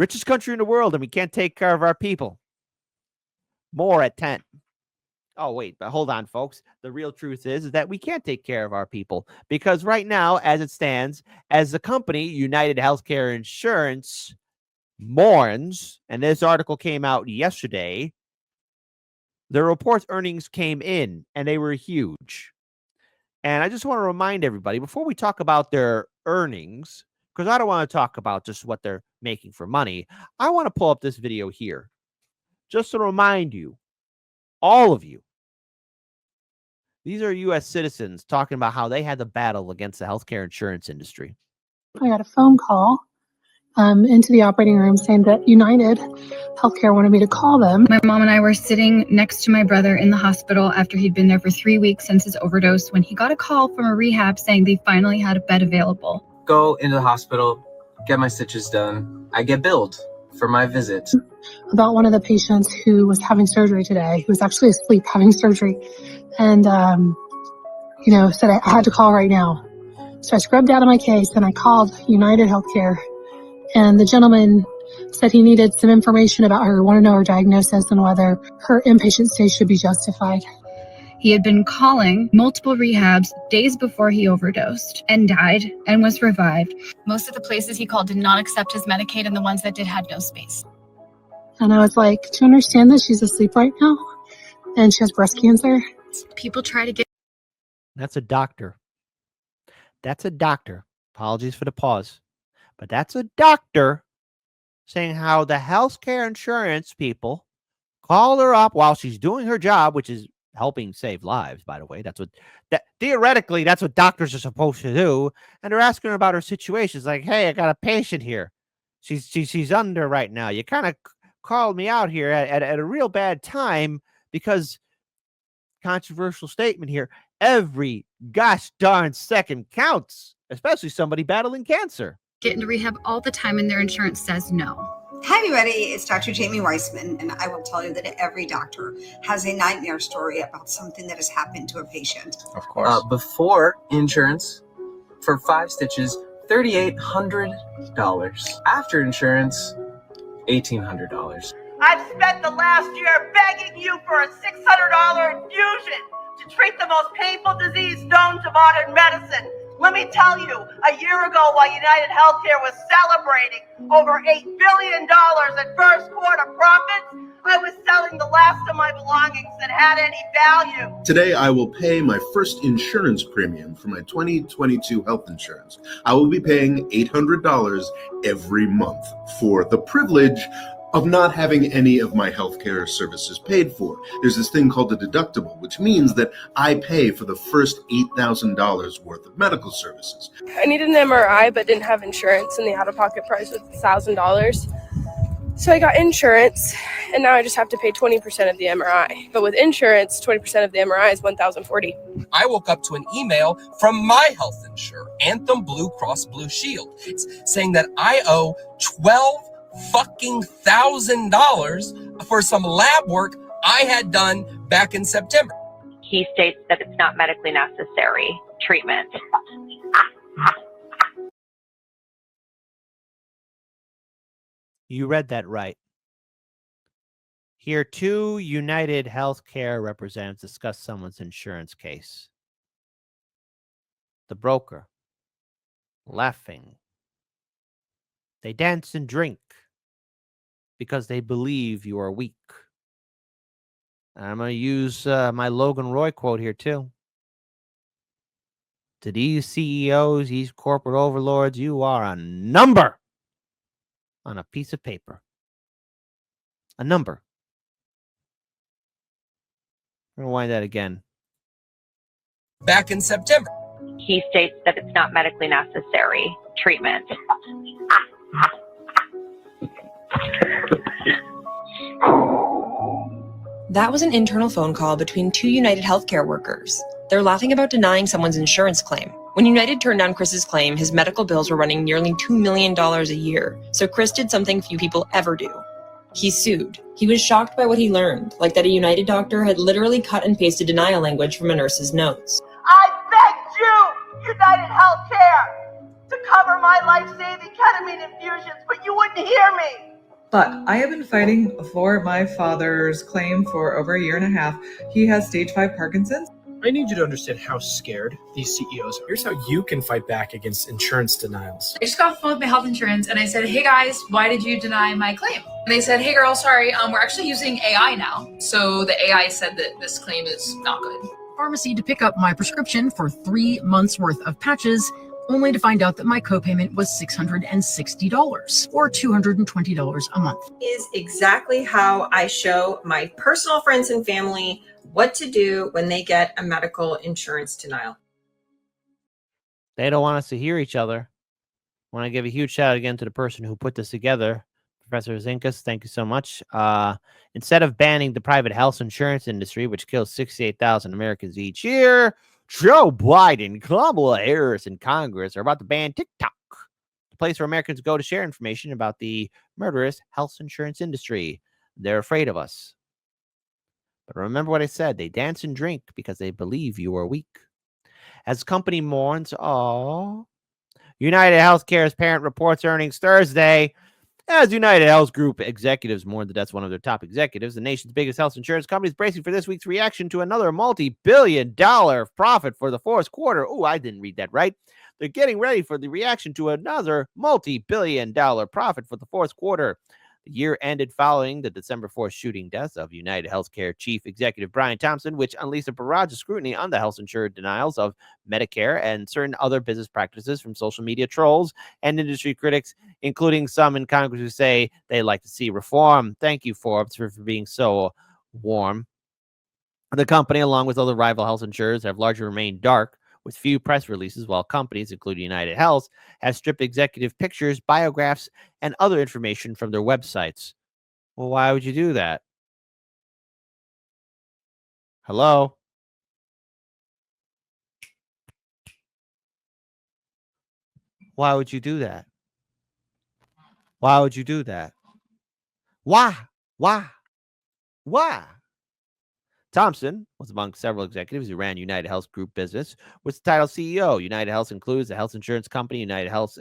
Richest country in the world, and we can't take care of our people. More at 10. Oh, wait, but hold on, folks. The real truth is that we can't take care of our people because right now, as it stands, as the company, United Healthcare Insurance, mourns, and this article came out yesterday, the report's earnings came in, and they were huge. And I just want to remind everybody, before we talk about their earnings, because I don't want to talk about just what they're making for money, I want to pull up this video here just to remind you, all of you, these are U.S. citizens talking about how they had to battle against the healthcare insurance industry. I got a phone call into the operating room saying that United Healthcare wanted me to call them. My mom and I were sitting next to my brother in the hospital after he'd been there for 3 weeks since his overdose when he got a call from a rehab saying they finally had a bed available. Go into the hospital, get my stitches done. I get billed for my visit. About one of the patients who was having surgery today, who was actually asleep having surgery, and said I had to call right now. So I scrubbed out of my case and I called United Healthcare, and the gentleman said he needed some information about her, wanted to know her diagnosis and whether her inpatient stay should be justified. He had been calling multiple rehabs days before he overdosed and died and was revived. Most of the places he called did not accept his Medicaid, and the ones that did had no space. And I was like, do you understand that she's asleep right now? And she has breast cancer? People try to get... That's a doctor. That's a doctor. Apologies for the pause. But that's a doctor saying how the healthcare insurance people call her up while she's doing her job, which is helping save lives, by the way. Theoretically, that's what doctors are supposed to do. And they're asking her about her situation. It's like, hey, I got a patient here. She's under right now. You kind of called me out here at a real bad time because, controversial statement here, every gosh darn second counts, especially somebody battling cancer. Get into rehab all the time and their insurance says no. Hi everybody, it's Dr. Jamie Weissman, and I will tell you that every doctor has a nightmare story about something that has happened to a patient. Of course. Before insurance, for 5 stitches, $3,800. After insurance, $1,800. I've spent the last year begging you for a $600 infusion to treat the most painful disease known to modern medicine. Let me tell you, a year ago while United Healthcare was celebrating over $8 billion in first quarter profits, I was selling the last of my belongings that had any value. Today, I will pay my first insurance premium for my 2022 health insurance. I will be paying $800 every month for the privilege of not having any of my healthcare services paid for. There's this thing called a deductible, which means that I pay for the first $8,000 worth of medical services. I needed an MRI but didn't have insurance, and the out-of-pocket price was $1,000. So I got insurance, and now I just have to pay 20% of the MRI. But with insurance, 20% of the MRI is $1,040. I woke up to an email from my health insurer, Anthem Blue Cross Blue Shield. It's saying that I owe $12,000 for some lab work I had done back in September. He states that it's not medically necessary treatment. You read that right. Here, 2 United Healthcare representatives discuss someone's insurance case. The broker, laughing. They dance and drink because they believe you are weak. I'm going to use my Logan Roy quote here, too. To these CEOs, these corporate overlords, you are a number on a piece of paper. A number. I'm going to wind that again. Back in September. He states that it's not medically necessary treatment. That was an internal phone call between 2 United Healthcare workers. They're laughing about denying someone's insurance claim. When United turned down Chris's claim, his medical bills were running nearly $2 million a year. So Chris did something few people ever do. He sued. He was shocked by what he learned, like that a United doctor had literally cut and pasted denial language from a nurse's notes. I begged you, United Healthcare, to cover my life-saving ketamine infusions, but you wouldn't hear me. But I have been fighting for my father's claim for over a year and a half. He has stage 5 Parkinson's. I need you to understand how scared these CEOs are. Here's how you can fight back against insurance denials. I just got off the phone with my health insurance and I said, hey guys, why did you deny my claim? And they said, hey girl, sorry, we're actually using AI now. So the AI said that this claim is not good. Pharmacy to pick up my prescription for 3 months worth of patches, only to find out that my copayment was $660 or $220 a month. Is exactly how I show my personal friends and family what to do when they get a medical insurance denial. They don't want us to hear each other. I want to give a huge shout out again to the person who put this together, Professor Zinkas. Thank you so much. Instead of banning the private health insurance industry, which kills 68,000 Americans each year, Joe Biden, Kamala Harris, and Congress are about to ban TikTok, the place where Americans go to share information about the murderous health insurance industry. They're afraid of us. But remember what I said. They dance and drink because they believe you are weak. As company mourns, United Healthcare's parent reports earnings Thursday. As United Health Group executives mourn the death of one of their top executives, the nation's biggest health insurance company is bracing for this week's reaction to another multi-billion-dollar profit for the fourth quarter. Oh, I didn't read that right. They're getting ready for the reaction to another multi-billion-dollar profit for the fourth quarter. The year ended following the December 4th shooting deaths of United Healthcare Chief Executive Brian Thompson, which unleashed a barrage of scrutiny on the health insurer denials of Medicare and certain other business practices from social media trolls and industry critics, including some in Congress who say they like to see reform. Thank you, Forbes, for being so warm. The company, along with other rival health insurers, have largely remained dark, with few press releases, while companies, including United Health, have stripped executive pictures, biographs, and other information from their websites. Well, why would you do that? Hello? Why would you do that? Why would you do that? Why? Thompson was among several executives who ran United Health Group business with the title CEO. United Health includes the health insurance company United Health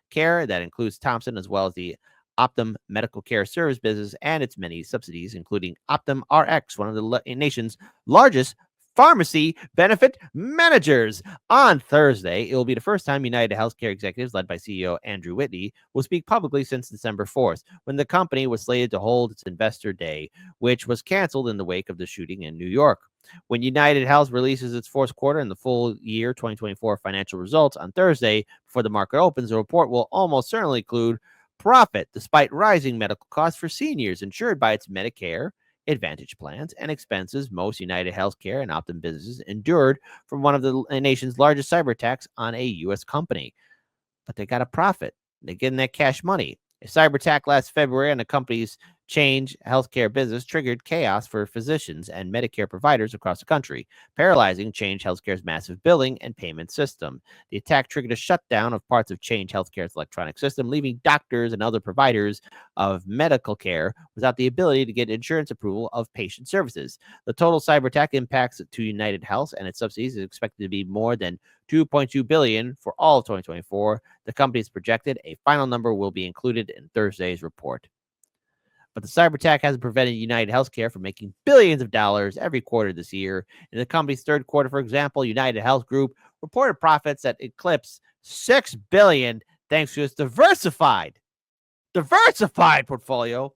Care that includes Thompson, as well as the Optum Medical Care Service business and its many subsidiaries, including Optum RX, one of the nation's largest pharmacy benefit managers. On Thursday, it will be the first time United Healthcare executives, led by CEO Andrew Whitney, will speak publicly since December 4th, when the company was slated to hold its Investor Day, which was canceled in the wake of the shooting in New York. When United Health releases its fourth quarter and the full year 2024 financial results on Thursday before the market opens, the report will almost certainly include profit, despite rising medical costs for seniors insured by its Medicare Advantage plans and expenses most United Healthcare and Optum businesses endured from one of the nation's largest cyber attacks on a U.S. company. But they got a profit. They're getting that cash money. A cyber attack last February on the company's Change Healthcare business triggered chaos for physicians and Medicare providers across the country, paralyzing Change Healthcare's massive billing and payment system. The attack triggered a shutdown of parts of Change Healthcare's electronic system, leaving doctors and other providers of medical care without the ability to get insurance approval of patient services. The total cyber attack impacts to United Health and its subsidiaries is expected to be more than $2.2 billion for all of 2024. The company's projected a final number will be included in Thursday's report. But the cyber attack hasn't prevented United Healthcare from making billions of dollars every quarter this year. In the company's third quarter, for example, United Health Group reported profits that eclipsed $6 billion thanks to its diversified portfolio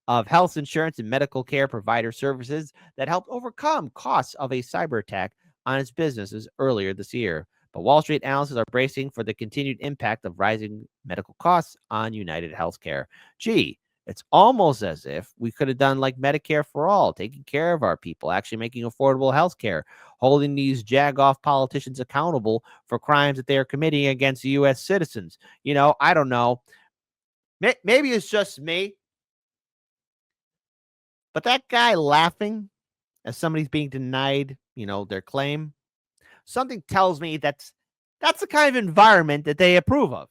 of health insurance and medical care provider services that helped overcome costs of a cyber attack on its businesses earlier this year. But Wall Street analysts are bracing for the continued impact of rising medical costs on United Healthcare. Gee, it's almost as if we could have done like Medicare for all, taking care of our people, actually making affordable health care, holding these jagoff politicians accountable for crimes that they are committing against U.S. citizens. You know, I don't know. Maybe it's just me. But that guy laughing as somebody's being denied, their claim, something tells me that's the kind of environment that they approve of.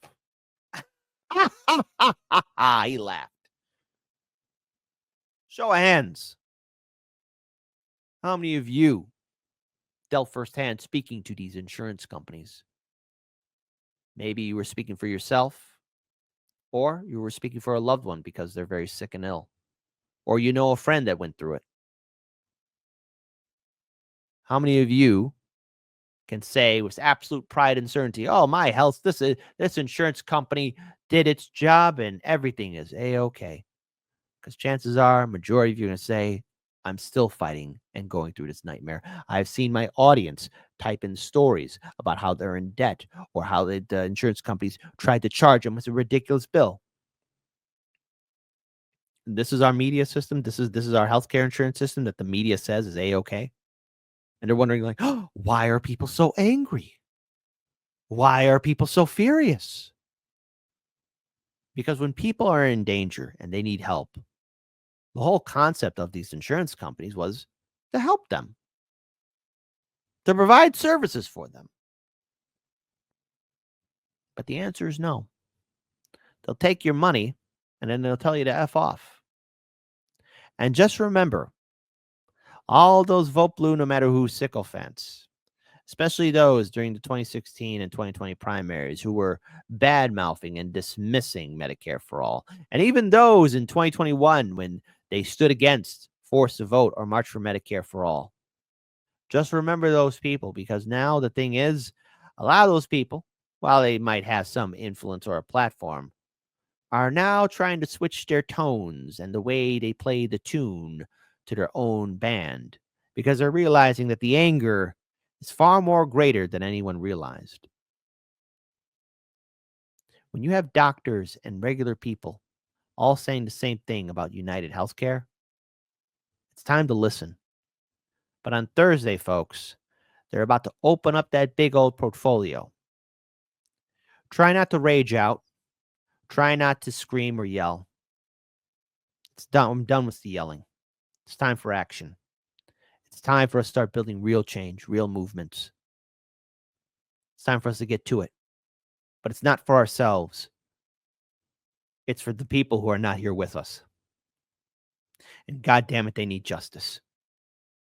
He laughed. Show of hands. How many of you dealt firsthand speaking to these insurance companies? Maybe you were speaking for yourself, Or you were speaking for a loved one because they're very sick and ill. Or you know a friend that went through it. How many of you can say with absolute pride and certainty, oh, my health, this insurance company did its job and everything is A-okay? Because chances are, majority of you are going to say, I'm still fighting and going through this nightmare. I've seen my audience type in stories about how they're in debt or how the insurance companies tried to charge them with a ridiculous bill. This is our media system. This is our healthcare insurance system that the media says is A-okay. And they're wondering, like, oh, why are people so angry? Why are people so furious? Because when people are in danger and they need help, the whole concept of these insurance companies was to help them, to provide services for them. But the answer is no. They'll take your money and then they'll tell you to F off. And just remember, all those vote blue, no matter who sycophants, especially those during the 2016 and 2020 primaries who were bad-mouthing and dismissing Medicare for All, and even those in 2021 when they stood against forced to vote or march for Medicare for All. Just remember those people, because now the thing is, a lot of those people, while they might have some influence or a platform, are now trying to switch their tones and the way they play the tune to their own band, because they're realizing that the anger is far more greater than anyone realized. When you have doctors and regular people all saying the same thing about United Healthcare, it's time to listen. But on Thursday, folks, they're about to open up that big old portfolio. Try not to rage out. Try not to scream or yell. It's done. I'm done with the yelling. It's time for action. It's time for us to start building real change, real movements. It's time for us to get to it. But it's not for ourselves. It's for the people who are not here with us. And God damn it, they need justice.